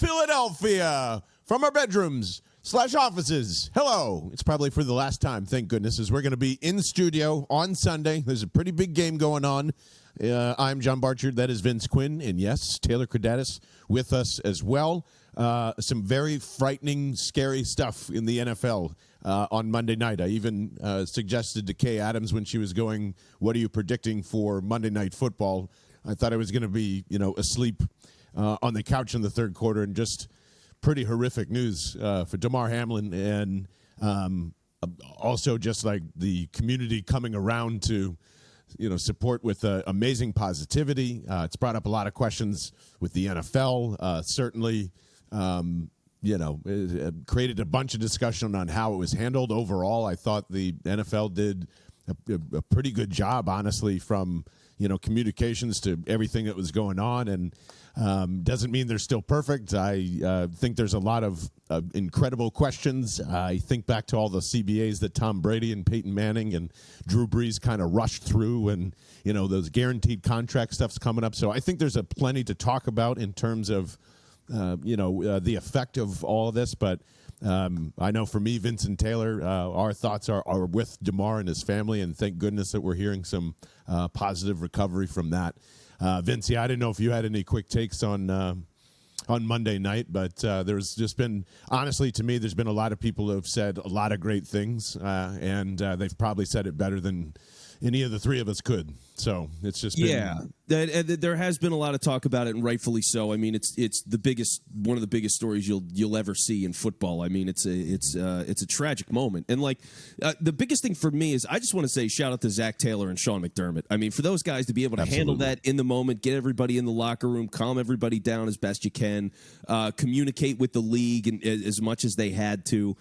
Philadelphia, from our bedrooms/offices. Hello. It's probably for the last time, thank goodness, as we're going to be in studio on Sunday. There's a pretty big game going on. I'm John Barchard. That is Vince Quinn. And yes, Taylor Kredatus with us as well. Some very frightening, scary stuff in the NFL on Monday night. I even suggested to Kay Adams when she was going, what are you predicting for Monday Night Football? I thought I was going to be, asleep on the couch in the third quarter, and just pretty horrific news for Damar Hamlin, and also just like the community coming around to, support with amazing positivity. It's brought up a lot of questions with the NFL. Certainly, it created a bunch of discussion on how it was handled. Overall, I thought the NFL did a pretty good job, honestly, from communications to everything that was going on, and doesn't mean they're still perfect. I think there's a lot of incredible questions. I think back to all the CBAs that Tom Brady and Peyton Manning and Drew Brees kind of rushed through, and those guaranteed contract stuff's coming up. So I think there's plenty to talk about in terms of the effect of all of this. But I know for me, Vince and Taylor, our thoughts are with Damar and his family, and thank goodness that we're hearing some positive recovery from that. Vince, I didn't know if you had any quick takes on Monday night, but there's just been, honestly, to me, there's been a lot of people who have said a lot of great things, and they've probably said it better than any of the three of us could. So it's just been... there has been a lot of talk about it, and rightfully so. I mean, it's one of the biggest stories you'll ever see in football. I mean, it's a tragic moment, and the biggest thing for me is I just want to say shout out to Zach Taylor and Sean McDermott. I mean, for those guys to be able to handle that in the moment, get everybody in the locker room, calm everybody down as best you can, communicate with the league and as much as they had to.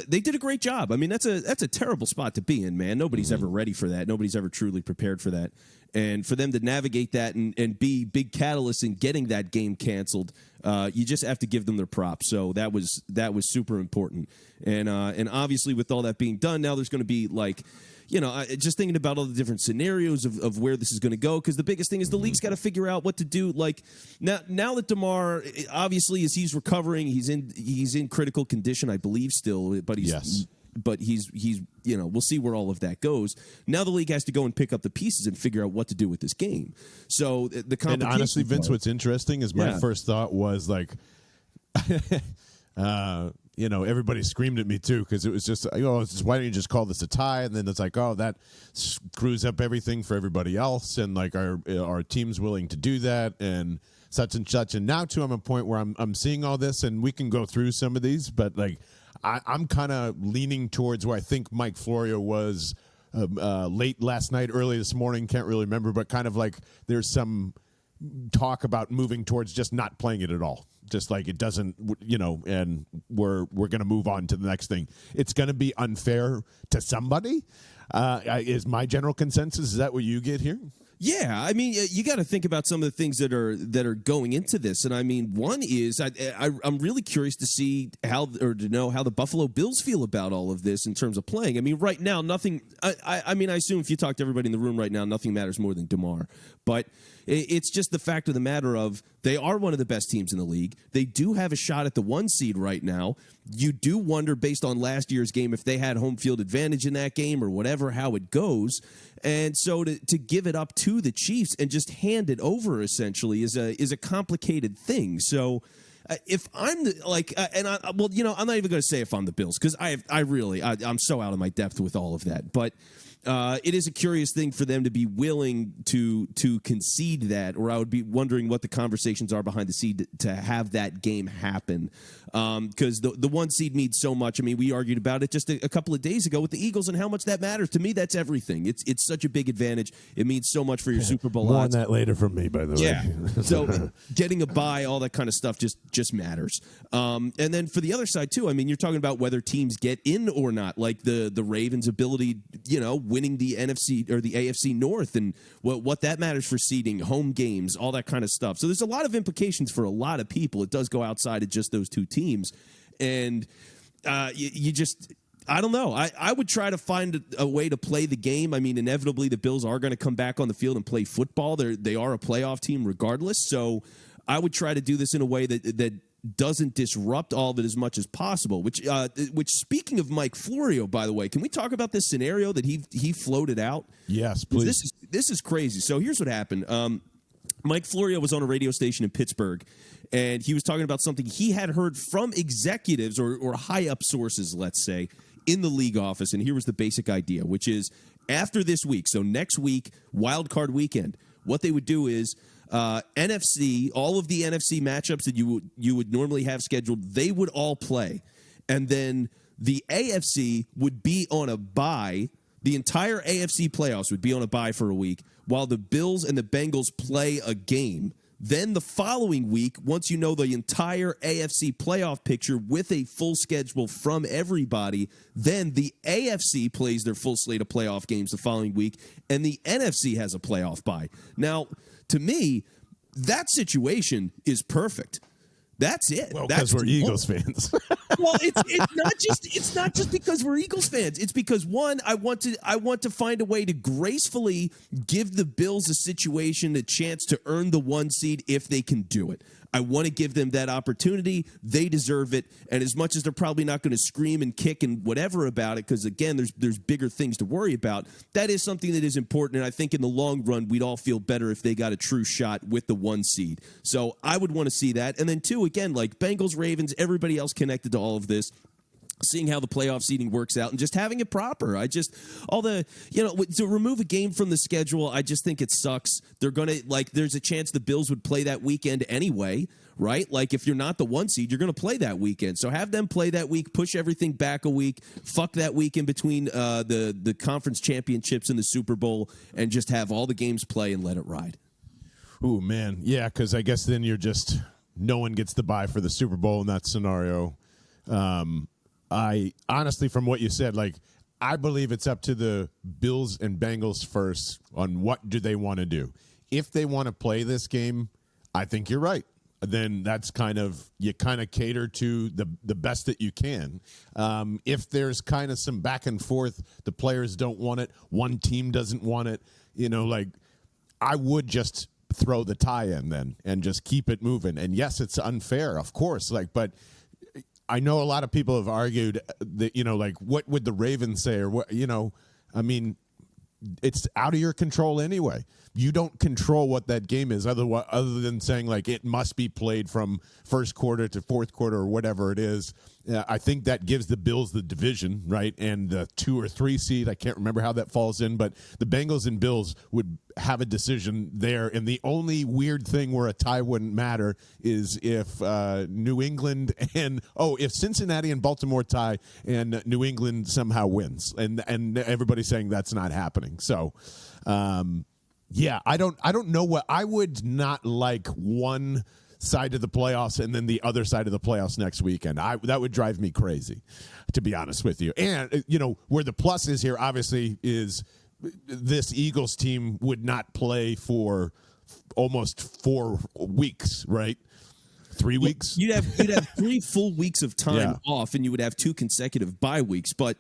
They did a great job. I mean, that's a terrible spot to be in, man. Nobody's ever ready for that. Nobody's ever truly prepared for that. And for them to navigate that and be big catalysts in getting that game canceled, you just have to give them their props. So that was super important. And obviously with all that being done, now there's going to be just thinking about all the different scenarios of where this is going to go, because the biggest thing is the league's got to figure out what to do. Like now that Damar, obviously, as he's recovering, he's in critical condition, I believe, still, but he's we'll see where all of that goes. Now the league has to go and pick up the pieces and figure out what to do with this game. So the complication. And honestly, Vince, what's interesting is my first thought was like. Everybody screamed at me too, because it was just, why don't you just call this a tie? And then it's like, oh, that screws up everything for everybody else, and like, our team's willing to do that, and such and such. And now too, I'm at a point where I'm seeing all this, and we can go through some of these, but like, I'm kind of leaning towards where I think Mike Florio was late last night, early this morning, can't really remember, but kind of like there's some talk about moving towards just not playing it at all. Just like it doesn't, and we're going to move on to the next thing. It's going to be unfair to somebody, is my general consensus. Is that what you get here? Yeah, I mean, you got to think about some of the things that are going into this, and I mean, one is I'm really curious to know how the Buffalo Bills feel about all of this in terms of playing. I mean, right now, nothing. I mean, I assume if you talk to everybody in the room right now, nothing matters more than Damar, but it's just the fact of the matter of they are one of the best teams in the league. They do have a shot at the 1 seed right now. You do wonder, based on last year's game, if they had home field advantage in that game or whatever, how it goes. And so to give it up to the Chiefs and just hand it over essentially is a complicated thing. So if I'm I'm not even going to say if I'm the Bills, because I'm so out of my depth with all of that, but. It is a curious thing for them to be willing to concede that, or I would be wondering what the conversations are behind the scene to have that game happen. Because the 1 seed means so much. I mean, we argued about it just a couple of days ago with the Eagles and how much that matters. To me, that's everything. It's such a big advantage. It means so much for your Super Bowl More odds. on that later from me, by the way. Yeah. So getting a bye, all that kind of stuff just matters. And then for the other side, too, I mean, you're talking about whether teams get in or not, like the Ravens' ability, winning the NFC or the AFC North and what that matters for seeding, home games, all that kind of stuff. So there's a lot of implications for a lot of people. It does go outside of just those two teams. And you just... I don't know. I would try to find a way to play the game. I mean, inevitably, the Bills are going to come back on the field and play football. They are a playoff team regardless. So I would try to do this in a way that doesn't disrupt all of it as much as possible. Which speaking of Mike Florio, by the way, can we talk about this scenario that he floated out? Yes, please. This is crazy. So here's what happened. Mike Florio was on a radio station in Pittsburgh, and he was talking about something he had heard from executives or high-up sources, let's say, in the league office. And here was the basic idea, which is after this week, so next week, wild card weekend, what they would do is NFC, all of the NFC matchups that you would normally have scheduled, they would all play. And then the AFC would be on a bye. The entire AFC playoffs would be on a bye for a week while the Bills and the Bengals play a game. Then the following week, once you know the entire AFC playoff picture with a full schedule from everybody, then the AFC plays their full slate of playoff games the following week, and the NFC has a playoff bye. Now, to me, that situation is perfect. That's it. Well, because we're Eagles fans. Well, it's not just because we're Eagles fans. It's because one, I want to find a way to gracefully give the Bills a situation, a chance to earn the 1 seed if they can do it. I want to give them that opportunity. They deserve it. And as much as they're probably not going to scream and kick and whatever about it, because again, there's bigger things to worry about, that is something that is important. And I think in the long run, we'd all feel better if they got a true shot with the 1 seed. So I would want to see that. And then 2, again, like Bengals, Ravens, everybody else connected to all of this, seeing how the playoff seeding works out and just having it proper. To remove a game from the schedule, I just think it sucks. They're going to, there's a chance the Bills would play that weekend anyway, right? Like, if you're not the 1 seed, you're going to play that weekend. So have them play that week, push everything back a week, fuck that week in between the conference championships and the Super Bowl, and just have all the games play and let it ride. Ooh, man. Yeah, because I guess then no one gets the bye for the Super Bowl in that scenario. I honestly, from what you said, I believe it's up to the Bills and Bengals first on what do they want to do. If they want to play this game, I think you're right. Then that's you cater to the best that you can. If there's kind of some back and forth, the players don't want it, one team doesn't want it, I would just throw the tie in then and just keep it moving. And yes, it's unfair, of course, but I know a lot of people have argued that, what would the Ravens say, or what, it's out of your control anyway. You don't control what that game is other than saying it must be played from first quarter to fourth quarter or whatever it is. I think that gives the Bills the division, right? And the 2 or 3 seed, I can't remember how that falls in, but the Bengals and Bills would have a decision there. And the only weird thing where a tie wouldn't matter is if New England if Cincinnati and Baltimore tie and New England somehow wins. And everybody's saying that's not happening. So, yeah, I don't know what I would not like one side of the playoffs and then the other side of the playoffs next weekend. That would drive me crazy, to be honest with you. And where the plus is here obviously is this Eagles team would not play for almost 4 weeks, right? 3 weeks. You'd have 3 full weeks of time off, and you would have 2 consecutive bye weeks. But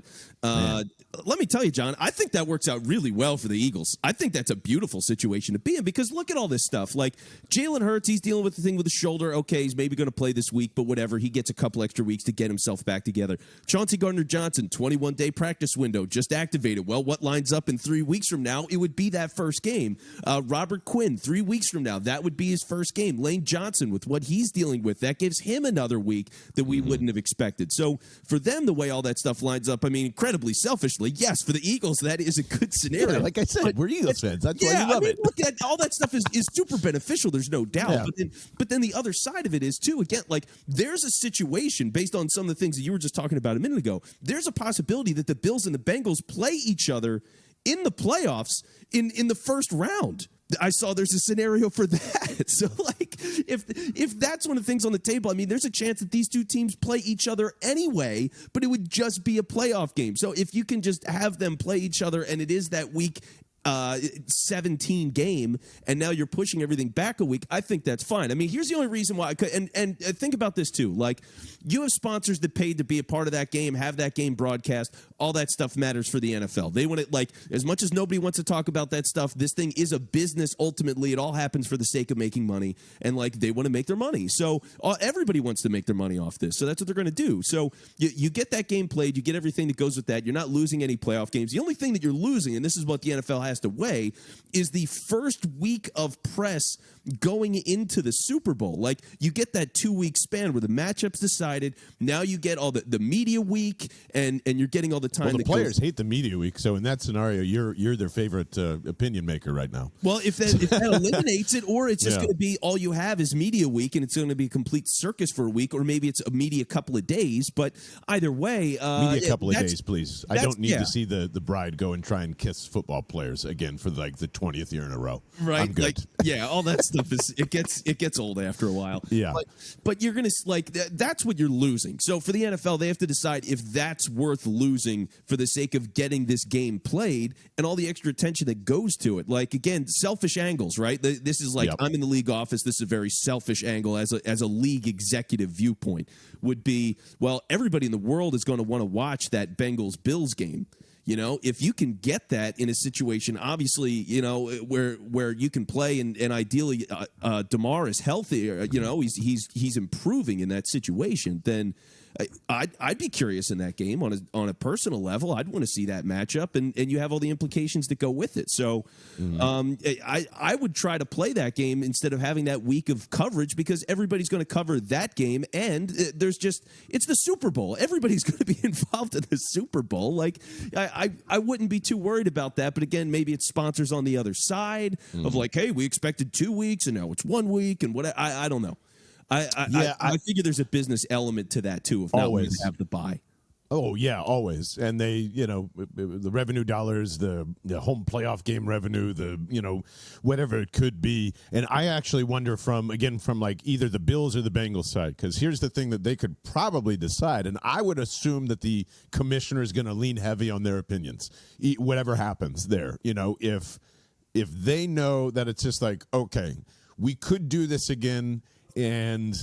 let me tell you, John, I think that works out really well for the Eagles. I think that's a beautiful situation to be in, because look at all this stuff. Like Jalen Hurts, he's dealing with the thing with the shoulder. Okay, he's maybe going to play this week, but whatever. He gets a couple extra weeks to get himself back together. Chauncey Gardner-Johnson, 21-day practice window, just activated. Well, what lines up in 3 weeks from now? It would be that first game. Robert Quinn, 3 weeks from now, that would be his first game. Lane Johnson, with what he's dealing with, that gives him another week that we wouldn't have expected. So for them, the way all that stuff lines up, I mean, incredibly selfishly, yes, for the Eagles, that is a good scenario. Yeah, like I said, we're Eagles fans. That's why you love it. Look, all that stuff is super beneficial. There's no doubt. Yeah. But then the other side of it is, too, again, there's a situation based on some of the things that you were just talking about a minute ago. There's a possibility that the Bills and the Bengals play each other in the playoffs in the first round. I saw there's a scenario for that. So, if that's one of the things on the table, I mean, there's a chance that these 2 teams play each other anyway, but it would just be a playoff game. So if you can just have them play each other and it is that week 17 game, and now you're pushing everything back a week. I think that's fine. I mean, here's the only reason why I could, and think about this too. Like, you have sponsors that paid to be a part of that game, have that game broadcast. All that stuff matters for the NFL. They want it, like, as much as nobody wants to talk about that stuff, this thing is a business. Ultimately, it all happens for the sake of making money, and like, they want to make their money. So everybody wants to make their money off this. So that's what they're going to do. So you get that game played, you get everything that goes with that. You're not losing any playoff games. The only thing that you're losing, and this is what the NFL has to weigh, is the first week of press going into the Super Bowl. Like, you get that 2-week span where the matchup's decided. Now you get all the media week, and you're getting all the time. Well, the players hate the media week, so in that scenario, you're their favorite opinion maker right now. Well, if that eliminates it, or it's just going to be all you have is media week, and it's going to be a complete circus for a week, or maybe it's a media couple of days. But either way, media couple of days, please. I don't need to see the bride go and try and kiss football players again for like the 20th year in a row. Right? I'm good. Like, all that stuff is it gets old after a while. Yeah. But you're gonna that's what you're losing. So for the NFL, they have to decide if that's worth losing for the sake of getting this game played and all the extra attention that goes to it. Like, again, selfish angles, right? This is like, I'm in the league office. This is a very selfish angle as a league executive viewpoint. Would be, well, everybody in the world is going to want to watch that Bengals-Bills game. You know, if you can get that in a situation, obviously, you know, where you can play and ideally Damar is healthy, you know, he's improving in that situation, then I'd be curious in that game on a personal level. I'd want to see that matchup, and you have all the implications that go with it. So I would try to play that game instead of having that week of coverage, because everybody's going to cover that game, and it's the Super Bowl. Everybody's going to be involved in the Super Bowl. Like, I wouldn't be too worried about that. But again, maybe it's sponsors on the other side of like, hey, we expected 2 weeks and now it's 1 week, and what I don't know. I figure there's a business element to that too. If not, we have the buy. Oh yeah, always. And they, you know, the revenue dollars, the home playoff game revenue, the, you know, whatever it could be. And I actually wonder from like either the Bills or the Bengals side, because here's the thing that they could probably decide, and I would assume that the commissioner is going to lean heavy on their opinions, whatever happens there. You know, if they know that it's just like, okay, we could do this again, and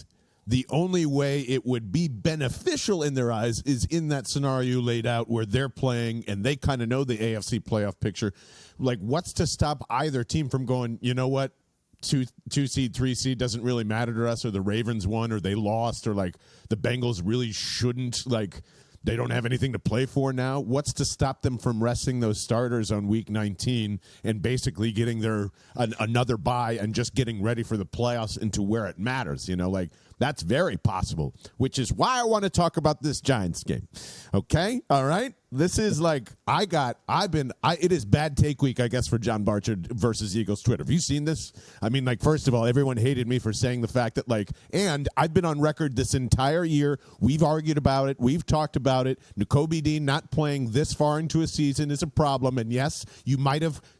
the only way it would be beneficial in their eyes is in that scenario laid out where they're playing and they kind of know the AFC playoff picture. Like, what's to stop either team from going, you know what, 2 seed, 3 seed doesn't really matter to us, or the Ravens won, or they lost, or like the Bengals really shouldn't, like, they don't have anything to play for now. What's to stop them from resting those starters on week 19 and basically getting their another bye and just getting ready for the playoffs into where it matters? You know, like, that's very possible, which is why I want to talk about this Giants game. Okay? All right? This is like, it is bad take week, I guess, for John Barchard versus Eagles Twitter. Have you seen this? I mean, like, first of all, everyone hated me for saying the fact that, like, and I've been on record this entire year. We've argued about it. We've talked about it. Nakobe Dean not playing this far into a season is a problem. And yes, you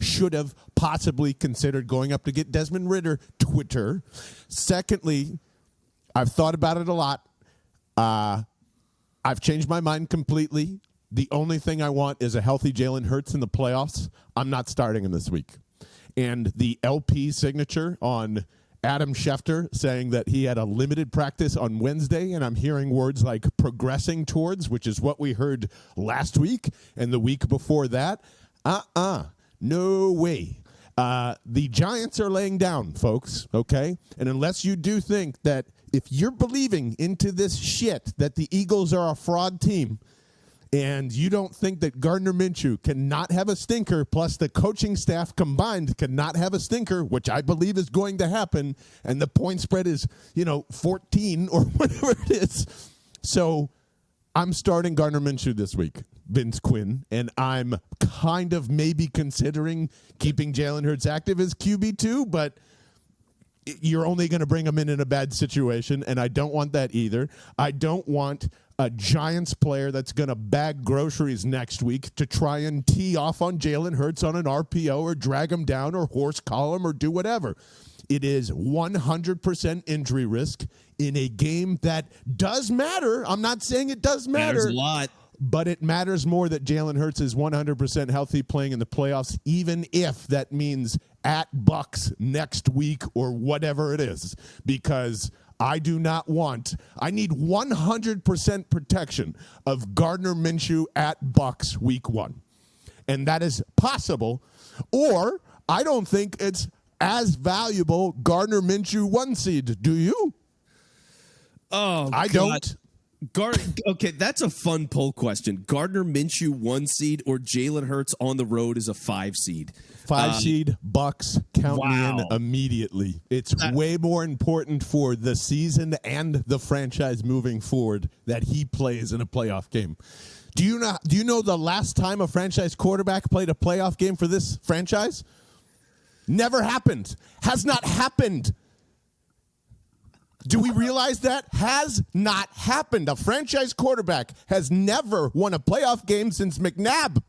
should have possibly considered going up to get Desmond Ridder. Twitter. Secondly, I've thought about it a lot. I've changed my mind completely. The only thing I want is a healthy Jalen Hurts in the playoffs. I'm not starting him this week. And the LP signature on Adam Schefter saying that he had a limited practice on Wednesday, and I'm hearing words like progressing towards, which is what we heard last week and the week before that. No way. The Giants are laying down, folks, okay? And unless you do think that if you're believing into this shit that the Eagles are a fraud team, and you don't think that Gardner Minshew cannot have a stinker, plus the coaching staff combined cannot have a stinker, which I believe is going to happen, and the point spread is, 14 or whatever it is. So I'm starting Gardner Minshew this week, Vince Quinn, and I'm kind of maybe considering keeping Jalen Hurts active as QB2, but you're only going to bring him in a bad situation, and I don't want that either. I don't want a Giants player that's going to bag groceries next week to try and tee off on Jalen Hurts on an RPO or drag him down or horse column or do whatever. It is 100% injury risk in a game that does matter. I'm not saying it does matter. Matters a lot. But it matters more that Jalen Hurts is 100% healthy playing in the playoffs, even if that means at Bucks next week or whatever it is, because I need 100% protection of Gardner Minshew at Bucks week 1. And that is possible, or I don't think it's as valuable Gardner Minshew 1 seed. Do you? Oh, I don't. Okay, that's a fun poll question. Gardner Minshew 1 seed or Jalen Hurts on the road is a 5 seed? 5 seed, Bucks, count me in Wow. immediately. It's way more important for the season and the franchise moving forward that he plays in a playoff game. Do you know the last time a franchise quarterback played a playoff game for this franchise? Never happened. Has not happened. Do we realize that? Has not happened. A franchise quarterback has never won a playoff game since McNabb.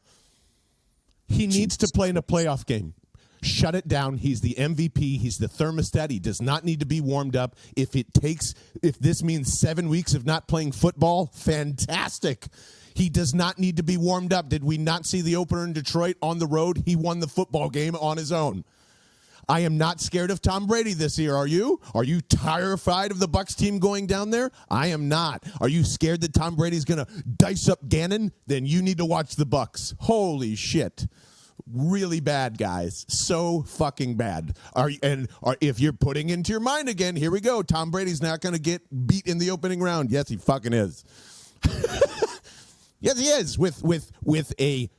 He needs to play in a playoff game. Shut it down. He's the MVP. He's the thermostat. He does not need to be warmed up. If this means 7 weeks of not playing football, fantastic. He does not need to be warmed up. Did we not see the opener in Detroit on the road? He won the football game on his own. I am not scared of Tom Brady this year. Are you? Are you terrified of the Bucs team going down there? I am not. Are you scared that Tom Brady's going to dice up Gannon? Then you need to watch the Bucs. Holy shit. Really bad, guys. So fucking bad. If you're putting into your mind again, here we go. Tom Brady's not going to get beat in the opening round. Yes, he fucking is. Yes, he is. With a,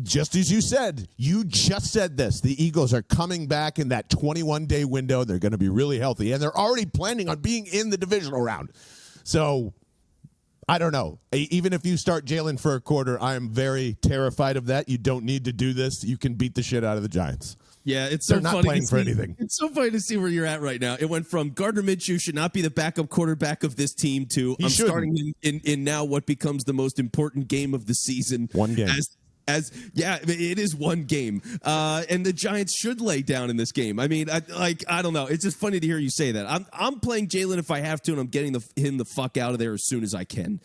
just as you said, you just said this. The Eagles are coming back in that 21-day window. They're going to be really healthy, and they're already planning on being in the divisional round. So, I don't know. Even if you start Jalen for a quarter, I am very terrified of that. You don't need to do this. You can beat the shit out of the Giants. Yeah, it's so They're not funny playing to for see, anything. It's so funny to see where you're at right now. It went from Gardner Minshew should not be the backup quarterback of this team to He I'm shouldn't. starting in now what becomes the most important game of the season. One game. It is one game, and the Giants should lay down in this game. I mean, I don't know. It's just funny to hear you say that. I'm playing Jalen if I have to, and I'm getting him the fuck out of there as soon as I can.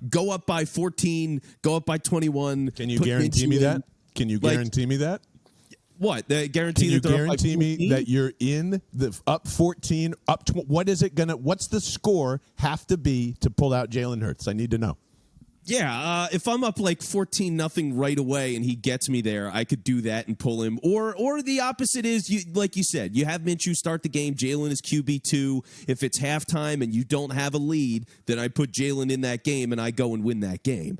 Go up by 14, go up by 21. Can you guarantee me that? Can you guarantee me that? What? Guarantee Can you that they're guarantee up by me 14? that you're in the up 14, up? What's the score have to be to pull out Jalen Hurts? I need to know. Yeah, if I'm up like 14-0 right away and he gets me there, I could do that and pull him. Or the opposite is, like you said, you have Minshew start the game. Jalen is QB2. If it's halftime and you don't have a lead, then I put Jalen in that game and I go and win that game.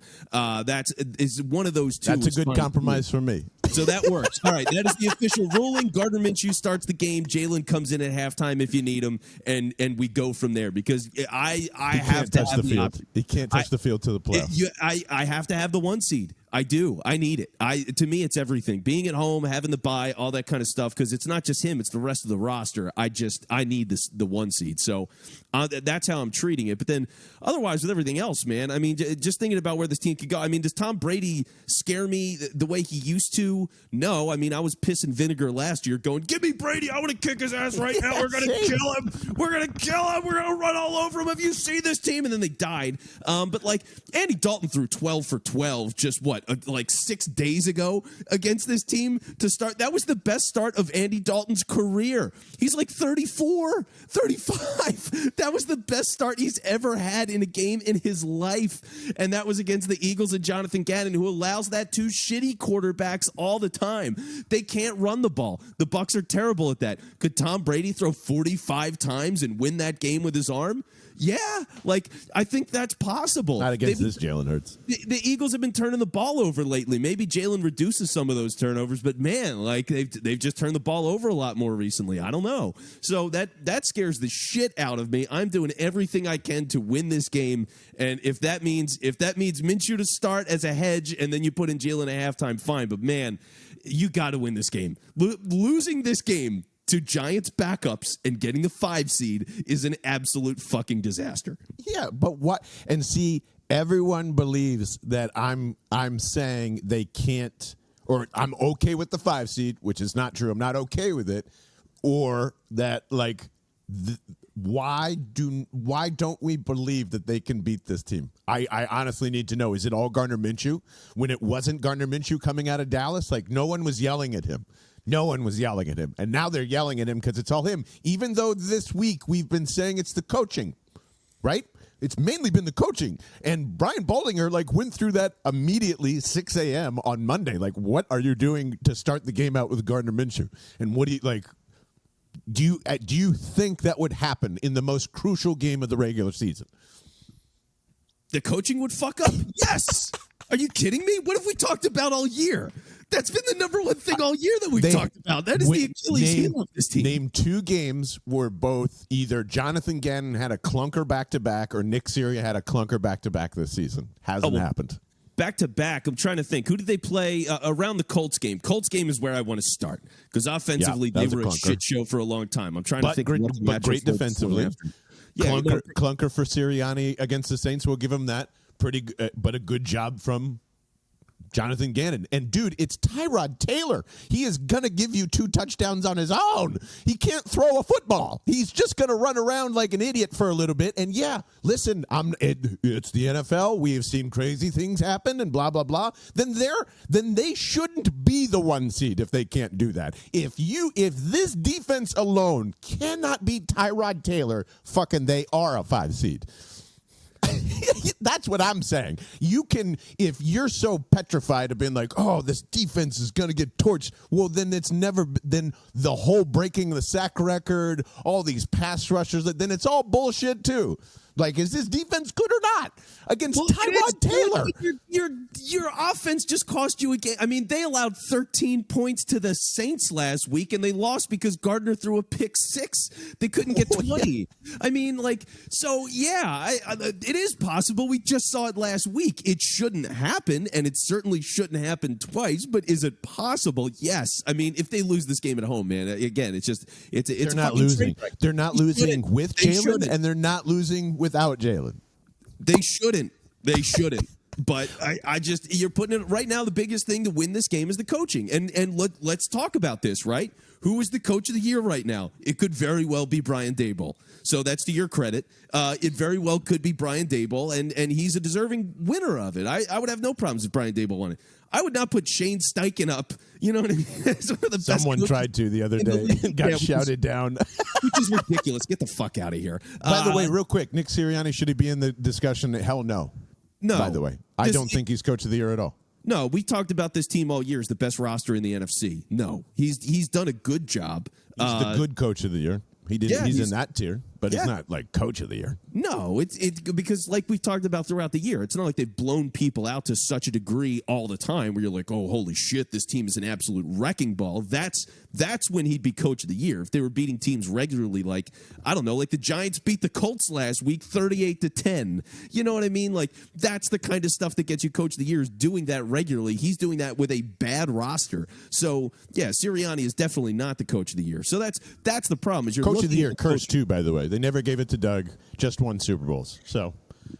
Is one of those two. That's a good compromise for me. So that works. All right, that is the official ruling. Gardner Minshew starts the game. Jalen comes in at halftime if you need him, and we go from there because I have to have the field. He can't touch the field to the playoffs. I have to have the 1 seed. I do. I need it. To me, it's everything. Being at home, having the bye, all that kind of stuff. Because it's not just him; it's the rest of the roster. I need the 1 seed. So that's how I'm treating it. But then, otherwise, with everything else, man. I mean, just thinking about where this team could go. I mean, does Tom Brady scare me the way he used to? No. I mean, I was pissing vinegar last year, going, "Give me Brady! I want to kick his ass right now. We're gonna kill him. We're gonna kill him. We're gonna run all over him. Have you seen this team?" And then they died. But like Andy Dalton threw 12 for 12. Just what? Like 6 days ago against this team to start. That was the best start of Andy Dalton's career. He's like 34, 35. That was the best start he's ever had in a game in his life. And that was against the Eagles and Jonathan Gannon, who allows that to shitty quarterbacks all the time. They can't run the ball. The Bucs are terrible at that. Could Tom Brady throw 45 times and win that game with his arm? Yeah, like I think that's possible. Not against this Jalen Hurts. The Eagles have been turning the ball over lately. Maybe Jalen reduces some of those turnovers, but man, like they've just turned the ball over a lot more recently. I don't know. So that scares the shit out of me. I'm doing everything I can to win this game, and if that means Minshew to start as a hedge, and then you put in Jalen at halftime, fine. But man, you got to win this game. Losing this game to Giants backups and getting the 5 seed is an absolute fucking disaster. Yeah, but what? And see, everyone believes that I'm saying they can't, or I'm okay with the 5 seed, which is not true. I'm not okay with it, or that like why don't we believe that they can beat this team? I honestly need to know. Is it all Gardner Minshew? When it wasn't Gardner Minshew coming out of Dallas, like no one was yelling at him. No one was yelling at him. And now they're yelling at him because it's all him. Even though this week we've been saying it's the coaching, right? It's mainly been the coaching. And Brian Baldinger went through that immediately 6 a.m. on Monday. Like, what are you doing to start the game out with Gardner Minshew? And what do you do you think that would happen in the most crucial game of the regular season? The coaching would fuck up? Yes. Are you kidding me? What have we talked about all year? That's been the number one thing all year that we've talked about. That is the Achilles heel of this team. Name 2 games where both either Jonathan Gannon had a clunker back-to-back or Nick Sirianni had a clunker back-to-back this season. Hasn't happened. Back-to-back, I'm trying to think. Who did they play around the Colts game? Colts game is where I want to start because offensively they were a shit show for a long time. I'm trying to think. But great defensively. Clunker for Sirianni against the Saints. We'll give him that. Pretty, but a good job from Jonathan Gannon. And, dude, it's Tyrod Taylor. He is going to give you 2 touchdowns on his own. He can't throw a football. He's just going to run around like an idiot for a little bit. And, yeah, listen, it's the NFL. We have seen crazy things happen and blah, blah, blah. Then they shouldn't be the 1 seed if they can't do that. If this defense alone cannot beat Tyrod Taylor, fucking they are a 5 seed. That's what I'm saying. You can, if you're so petrified of being like, oh, this defense is going to get torched, well, then then the whole breaking the sack record, all these pass rushers, then it's all bullshit too. Like, is this defense good or not against Tyrod Taylor? Your offense just cost you a game. I mean, they allowed 13 points to the Saints last week, and they lost because Gardner threw a pick 6. They couldn't get 20. Yeah. I mean, it is possible. We just saw it last week. It shouldn't happen, and it certainly shouldn't happen twice. But is it possible? Yes. I mean, if they lose this game at home, man, again, it's they're not losing. They're not losing with Jalen, and they're not losing without Jalen. They shouldn't. But I just, you're putting it right now. The biggest thing to win this game is the coaching. And let's talk about this, right? Who is the coach of the year right now? It could very well be Brian Daboll. So that's to your credit. It very well could be Brian Daboll, and he's a deserving winner of it. I would have no problems if Brian Daboll won it. I would not put Shane Steichen up. You know what I mean? Someone tried to the other day. Got shouted down. Which is ridiculous. Get the fuck out of here. By the way, real quick, Nick Sirianni, should he be in the discussion? Hell no. No. By the way, I don't think he's coach of the year at all. No, we talked about this team all year as the best roster in the NFC. No, he's done a good job. He's the good coach of the year. He did. Yeah, he's in that tier, but he's not like coach of the year. No, it's because like we've talked about throughout the year, it's not like they've blown people out to such a degree all the time where you're like, oh, holy shit, this team is an absolute wrecking ball. That's when he'd be coach of the year. If they were beating teams regularly, like, I don't know, like the Giants beat the Colts last week 38-10. You know what I mean? Like, that's the kind of stuff that gets you coach of the year, is doing that regularly. He's doing that with a bad roster. So, yeah, Sirianni is definitely not the coach of the year. So that's the problem. Is you're coach of the year cursed too, by the way. They never gave it to Doug, just won Super Bowls. So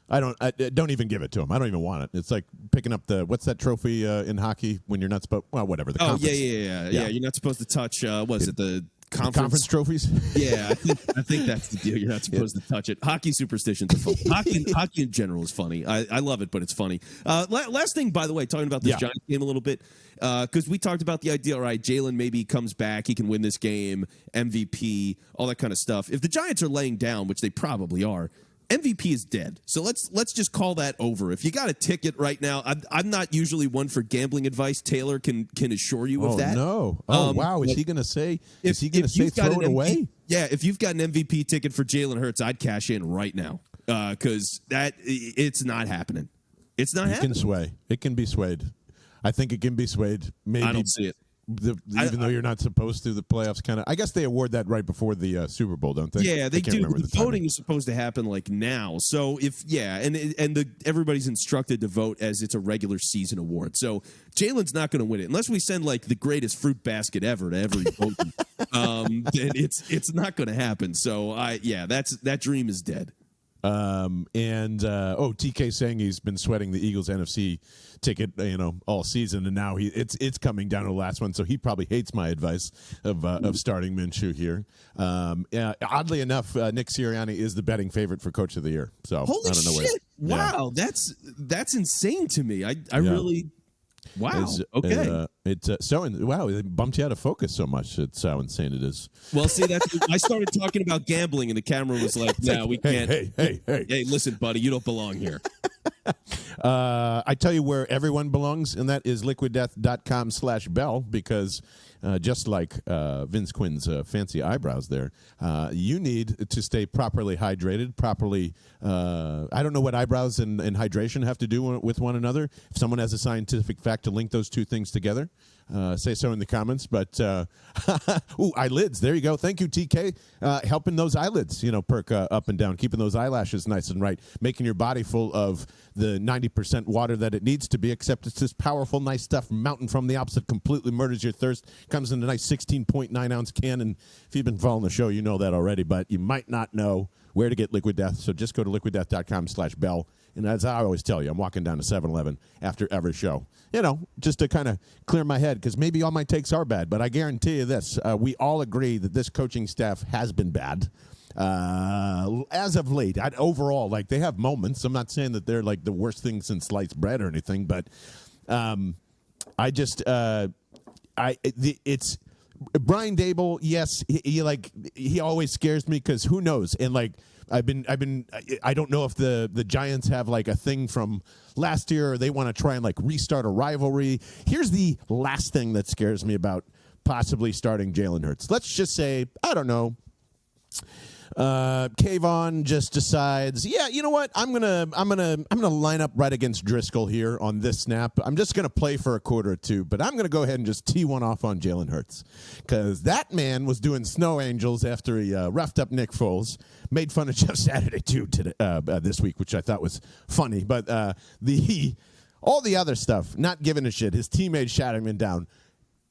I don't even give it to him. I don't even want it. It's like picking up what's that trophy in hockey when you're not supposed, well, whatever. The conference. Yeah. You're not supposed to touch, the conference trophies? Yeah, I think that's the deal. You're not supposed to touch it. Hockey superstitions are funny. Hockey in general is funny. I love it, but it's funny. Last thing, by the way, talking about this Giants game a little bit, because we talked about the idea, all right, Jalen maybe comes back, he can win this game, MVP, all that kind of stuff. If the Giants are laying down, which they probably are, MVP is dead. So let's just call that over. If you got a ticket right now, I'm not usually one for gambling advice. Taylor can assure you of that. No. Wow. Is he going to say? Is he going to say throw it away? Yeah. If you've got an MVP ticket for Jalen Hurts, I'd cash in right now because it's not happening. It's not happening. It can sway. It can be swayed. I think it can be swayed. Maybe. I don't see it. Even though you're not supposed to, the playoffs kind of. I guess they award that right before the Super Bowl, don't they? Yeah, they do. The voting is supposed to happen like now. So everybody's instructed to vote as it's a regular season award. So Jalen's not going to win it unless we send like the greatest fruit basket ever to every voter. Then it's not going to happen. So that dream is dead. TK saying he's been sweating the Eagles NFC ticket, all season, and now it's coming down to the last one. So he probably hates my advice of starting Minshew here. Oddly enough, Nick Sirianni is the betting favorite for Coach of the Year. So holy I don't know shit! Wow, that's insane to me. I really. Wow. Okay. Wow, it bumped you out of focus so much. It's how insane it is. Well, see, I started talking about gambling, and the camera was like, "No, we can't." Hey, listen, buddy, you don't belong here. I tell you where everyone belongs, and that is liquiddeath.com/bell, because just like Vince Quinn's fancy eyebrows there, you need to stay properly hydrated, I don't know what eyebrows and hydration have to do with one another. If someone has a scientific fact to link those two things together, say so in the comments. But eyelids, there you go. Thank you, TK, helping those eyelids perk up and down, keeping those eyelashes nice and right, making your body full of the 90% water that it needs to be, except it's this powerful, nice stuff mountain from the Alps that completely murders your thirst. Comes in a nice 16.9 ounce can, and if you've been following the show, you know that already, but you might not know where to get Liquid Death, so just go to liquiddeath.com/bell. And as I always tell you, I'm walking down to 7-Eleven after every show, just to kind of clear my head, because maybe all my takes are bad, but I guarantee you this, we all agree that this coaching staff has been bad. As of late, overall, they have moments. I'm not saying that they're the worst thing since sliced bread or anything, but it's Brian Dable. Yes, he always scares me, because who knows? And I don't know if the Giants have a thing from last year, or they want to try and restart a rivalry. Here's the last thing that scares me about possibly starting Jalen Hurts. Let's just say, I don't know, Kayvon just decides, you know what? I'm gonna line up right against Driscoll here on this snap. I'm just gonna play for a quarter or two, but I'm gonna go ahead and just tee one off on Jalen Hurts, because that man was doing snow angels after he roughed up Nick Foles. Made fun of Jeff Saturday too today, this week, which I thought was funny. But all the other stuff, not giving a shit. His teammates shouting him down.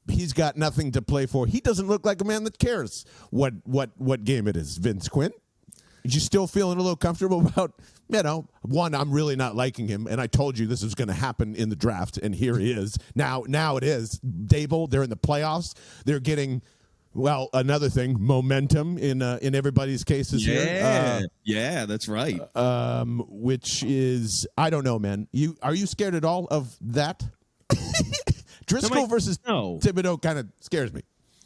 He's got nothing to play for. He doesn't look like a man that cares what game it is. Vince Quinn, you still feeling a little comfortable about, one, I'm really not liking him, and I told you this was going to happen in the draft, and here he is. Now it is. Dable, they're in the playoffs. They're getting, another thing, momentum in everybody's cases here. Yeah, that's right. Which is, I don't know, man. Are you scared at all of that? Driscoll versus Thibodeau kind of scares me.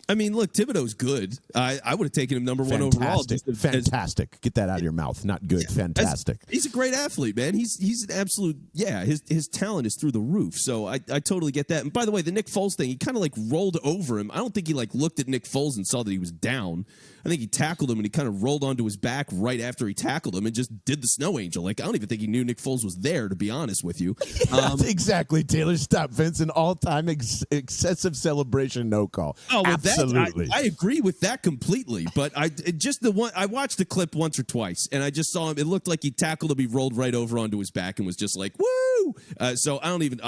I mean, look, Thibodeau's good. I would have taken him number one overall. Fantastic. Get that out of your mouth. Not good. Fantastic. He's a great athlete, man. He's an absolute, his talent is through the roof. So I totally get that. And by the way, the Nick Foles thing, he kind of rolled over him. I don't think he looked at Nick Foles and saw that he was down. I think he tackled him and he kind of rolled onto his back right after he tackled him and just did the snow angel. I don't even think he knew Nick Foles was there, to be honest with you. Exactly, Taylor. Stop, Vince. An all-time excessive celebration no call. Oh, well, absolutely. I agree with that completely. But I watched the clip once or twice, and I just saw him. It looked like he tackled him. He rolled right over onto his back and was just like, woo! So I don't even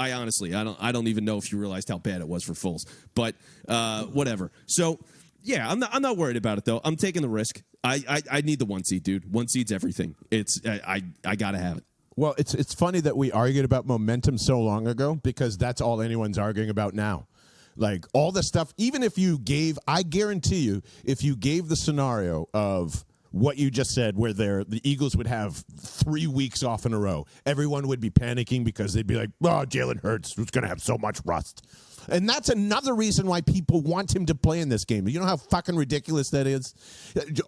know if you realized how bad it was for Foles. But whatever. So. Yeah, I'm not worried about it though. I'm taking the risk. I need the 1 seed, dude. 1 seed's everything. It's I gotta have it. Well, it's funny that we argued about momentum so long ago, because that's all anyone's arguing about now. All the stuff, even if I guarantee you, if you gave the scenario of what you just said, where the Eagles would have 3 weeks off in a row, everyone would be panicking because they'd be like, oh, Jalen Hurts was going to have so much rust. And that's another reason why people want him to play in this game. You know how fucking ridiculous that is?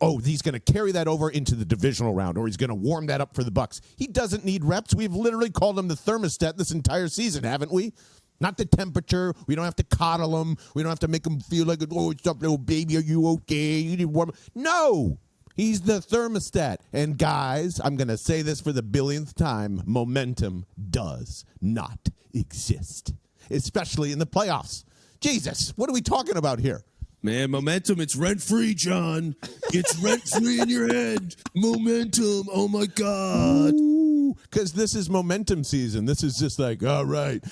Oh, he's going to carry that over into the divisional round, or he's going to warm that up for the Bucs. He doesn't need reps. We've literally called him the thermostat this entire season, haven't we? Not the temperature. We don't have to coddle him. We don't have to make him feel like, oh, it's up, little baby, are you okay? You need warm. No. He's the thermostat. And guys, I'm going to say this for the billionth time, momentum does not exist, especially in the playoffs. Jesus, what are we talking about here? Man, momentum, it's rent-free, John. It's rent-free in your head. Momentum, oh my God. Because this is momentum season. This is just all right,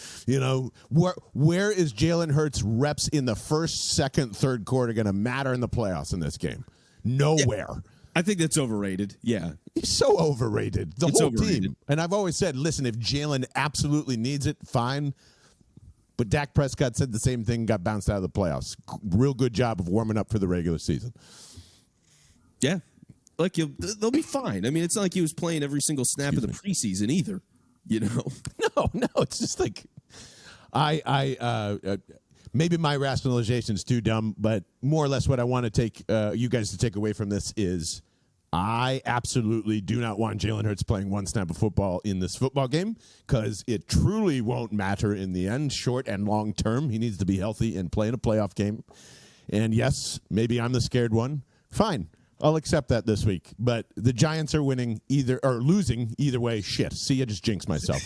where is Jalen Hurts' reps in the first, second, third quarter going to matter in the playoffs in this game? Nowhere. Yeah. I think that's overrated. Yeah. He's so overrated. The It's whole overrated. team. And I've always said, listen, if Jalen absolutely needs it, fine. But Dak Prescott said the same thing, got bounced out of the playoffs. Real good job of warming up for the regular season. Yeah. Like, they'll be fine. I mean, it's not like he was playing every single snap of the preseason either, you know? No, it's just like maybe my rationalization is too dumb, but more or less what I want to take you guys to take away from this is I absolutely do not want Jalen Hurts playing one snap of football in this football game because it truly won't matter in the end, short and long term. He needs to be healthy and play in a playoff game. And yes, maybe I'm the scared one. Fine. I'll accept that this week. But the Giants are winning losing either way. Shit. See, I just jinxed myself.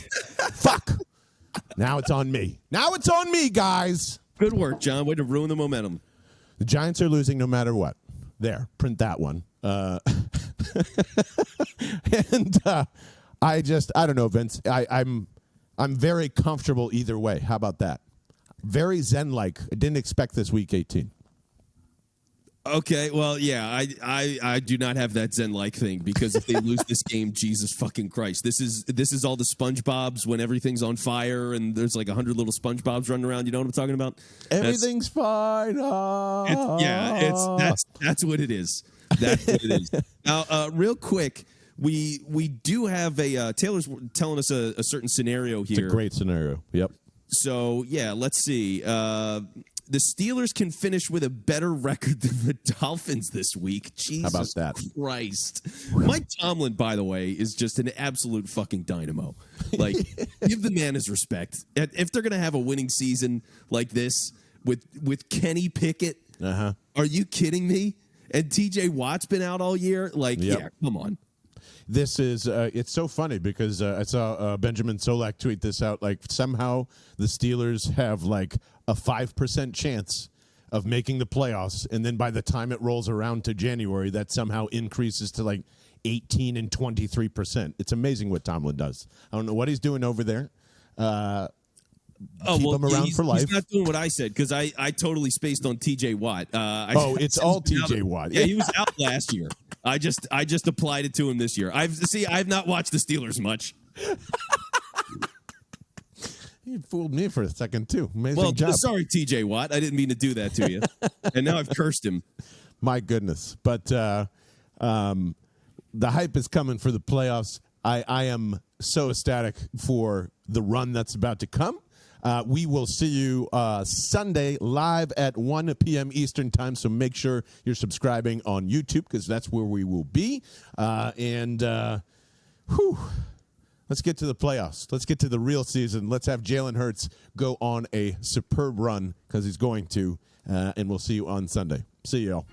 Fuck. Now it's on me. Now it's on me, guys. Good work, John. Way to ruin the momentum. The Giants are losing no matter what. There. Print that one. I don't know, Vince. I'm very comfortable either way. How about that? Very Zen-like. I didn't expect this week 18. Okay, well, yeah, I do not have that Zen-like thing because if they lose this game, Jesus fucking Christ, this is all the SpongeBob's when everything's on fire and there's like 100 little SpongeBob's running around. You know what I'm talking about? Everything's fine. That's what it is. That's what it is. Now, real quick, we do have Taylor's telling us a certain scenario here. It's a great scenario. Yep. So yeah, let's see. The Steelers can finish with a better record than the Dolphins this week. Jesus How about that? Christ. Mike Tomlin, by the way, is just an absolute fucking dynamo. Like, give the man his respect. If they're going to have a winning season like this with Kenny Pickett, are you kidding me? And TJ Watt's been out all year? Like, yeah, come on. This is, it's so funny because I saw Benjamin Solak tweet this out. Like, somehow the Steelers have like a 5% chance of making the playoffs. And then by the time it rolls around to January, that somehow increases to like 18 and 23%. It's amazing what Tomlin does. I don't know what he's doing over there. Keep him around for life. He's not doing what I said because I totally spaced on TJ Watt. It's all TJ Watt. Yeah, he was out last year. I just applied it to him this year. I've not watched the Steelers much. You fooled me for a second too. Amazing job. Sorry, TJ Watt. I didn't mean to do that to you. And now I've cursed him. My goodness. But the hype is coming for the playoffs. I am so ecstatic for the run that's about to come. We will see you Sunday live at 1 p.m. Eastern time, so make sure you're subscribing on YouTube because that's where we will be. Let's get to the playoffs. Let's get to the real season. Let's have Jalen Hurts go on a superb run because he's going to, and we'll see you on Sunday. See you all.